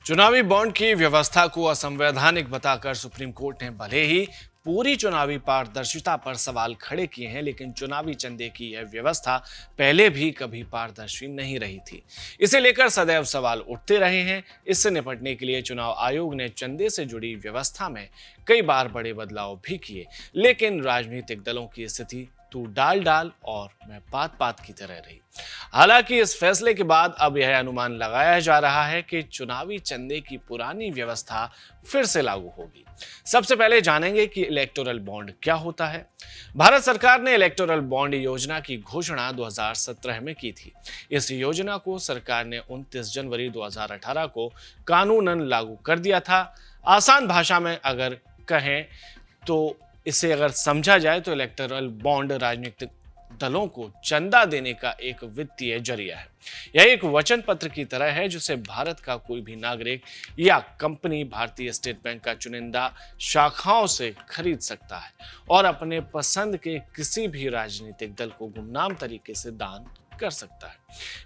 चुनावी बॉन्ड की व्यवस्था को असंवैधानिक बताकर सुप्रीम कोर्ट ने भले ही पूरी चुनावी पारदर्शिता पर सवाल खड़े किए हैं, लेकिन चुनावी चंदे की यह व्यवस्था पहले भी कभी पारदर्शी नहीं रही थी। इसे लेकर सदैव सवाल उठते रहे हैं। इससे निपटने के लिए चुनाव आयोग ने चंदे से जुड़ी व्यवस्था में कई बार बड़े बदलाव भी किए, लेकिन राजनीतिक दलों की स्थिति तू डाल डाल और मैं पात पात की तरह रही। हालांकि इस फैसले के बाद अब यह अनुमान लगाया जा रहा है कि चुनावी चंदे की पुरानी व्यवस्था फिर से लागू होगी। सबसे पहले जानेंगे कि इलेक्टोरल बॉन्ड क्या होता है। भारत सरकार ने इलेक्टोरल बॉन्ड योजना की घोषणा 2017 में की थी। इस योजना को सरकार ने 29 जनवरी 2018 को कानूनन लागू कर दिया था। आसान भाषा में अगर कहें तो इसे अगर समझा जाए तो इलेक्टोरल बॉन्ड राजनीतिक दलों को चंदा देने का एक वित्तीय जरिया है। यह एक वचन पत्र की तरह है जिसे भारत का कोई भी नागरिक या कंपनी भारतीय स्टेट बैंक का चुनिंदा शाखाओं से खरीद सकता है और अपने पसंद के किसी भी राजनीतिक दल को गुमनाम तरीके से दान कर सकता है।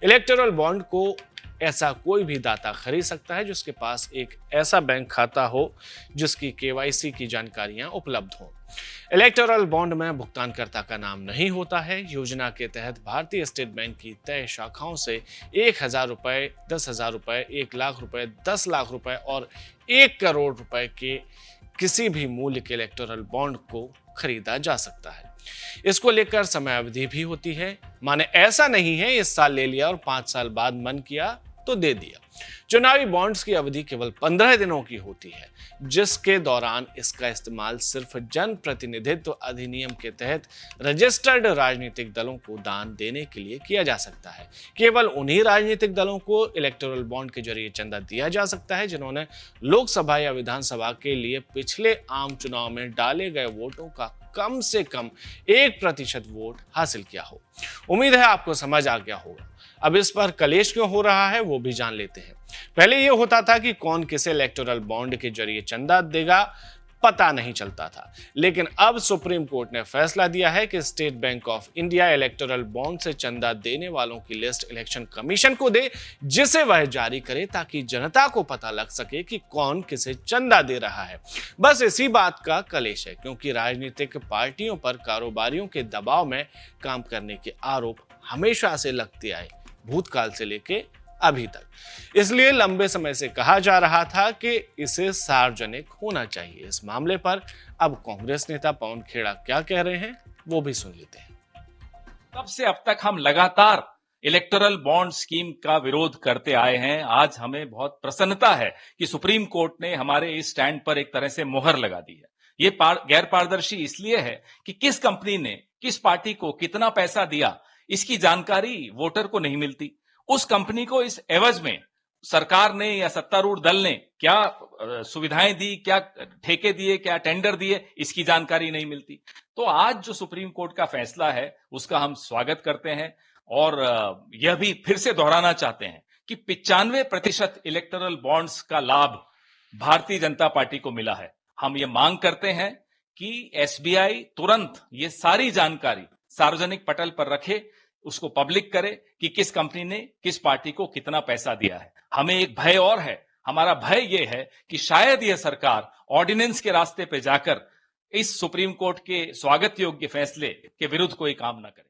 इलेक्टोरल बॉन्ड को ऐसा कोई भी दाता खरीद सकता है जिसके पास एक ऐसा बैंक खाता हो जिसकी केवाईसी की जानकारियां उपलब्ध हो। इलेक्टोरल बॉन्ड में भुगतानकर्ता का नाम नहीं होता है। योजना के तहत भारतीय स्टेट बैंक की तय शाखाओं से 1,000 रुपए, 10,000 रुपए, 1 लाख रुपए, 10 लाख रुपए और 1 करोड़ रुपए के किसी भी मूल्य के इलेक्टोरल बॉन्ड को खरीदा जा सकता है। इसको लेकर समय अवधि भी होती है। माने ऐसा नहीं है इस साल ले लिया और 5 साल बाद मन किया तो दे दिया। चुनावी बॉन्ड्स की अवधि केवल 15 दिनों की होती है, जिसके दौरान इसका इस्तेमाल सिर्फ जन प्रतिनिधित्व अधिनियम के तहत रजिस्टर्ड राजनीतिक दलों को दान देने के लिए किया जा सकता है। केवल उन्हीं राजनीतिक दलों को इलेक्टोरल बॉन्ड के जरिए चंदा दिया जा सकता है जिन्होंने लोकसभा या विधानसभा के लिए पिछले आम चुनाव में डाले गए वोटों का कम से कम 1% वोट हासिल किया हो। उम्मीद है आपको समझ आ गया होगा। अब इस पर कलेश क्यों हो रहा है वो भी जान लेते हैं। पहले यह होता था कि कौन किसे इलेक्टोरल बॉन्ड के जरिए चंदा देगा पता नहीं चलता था, लेकिन अब सुप्रीम कोर्ट ने फैसला दिया है कि state bank of India electoral bond से चंदा देने वालों की लिस्ट इलेक्शन कमीशन को दे, जिसे वह जारी करे ताकि जनता को पता लग सके कि कौन किसे चंदा दे रहा है। बस इसी बात का कलेश है, क्योंकि राजनीतिक पार्टियों पर कारोबारियों के दबाव में काम करने के आरोप हमेशा से लगते आए, भूतकाल से लेके अभी तक। इसलिए लंबे समय से कहा जा रहा था कि इसे सार्वजनिक होना चाहिए। इस मामले पर अब कांग्रेस नेता पवन खेड़ा क्या कह रहे हैं वो भी सुन लेते हैं। तब से अब तक हम लगातार इलेक्टोरल बॉन्ड स्कीम का विरोध करते आए हैं। आज हमें बहुत प्रसन्नता है कि सुप्रीम कोर्ट ने हमारे इस स्टैंड पर एक तरह से मोहर लगा दी है। ये गैर पारदर्शी इसलिए है कि किस कंपनी ने किस पार्टी को कितना पैसा दिया इसकी जानकारी वोटर को नहीं मिलती। उस कंपनी को इस एवज में सरकार ने या सत्तारूढ़ दल ने क्या सुविधाएं दी, क्या ठेके दिए, क्या टेंडर दिए, इसकी जानकारी नहीं मिलती। तो आज जो सुप्रीम कोर्ट का फैसला है उसका हम स्वागत करते हैं और यह भी फिर से दोहराना चाहते हैं कि 95% इलेक्टोरल बॉन्ड्स का लाभ भारतीय जनता पार्टी को मिला है। हम ये मांग करते हैं कि एसबीआई तुरंत ये सारी जानकारी सार्वजनिक पटल पर रखे, उसको पब्लिक करे कि किस कंपनी ने किस पार्टी को कितना पैसा दिया है। हमें एक भय और है, हमारा भय यह है कि शायद यह सरकार ऑर्डिनेंस के रास्ते पे जाकर इस सुप्रीम कोर्ट के स्वागत योग्य फैसले के विरुद्ध कोई काम न करे।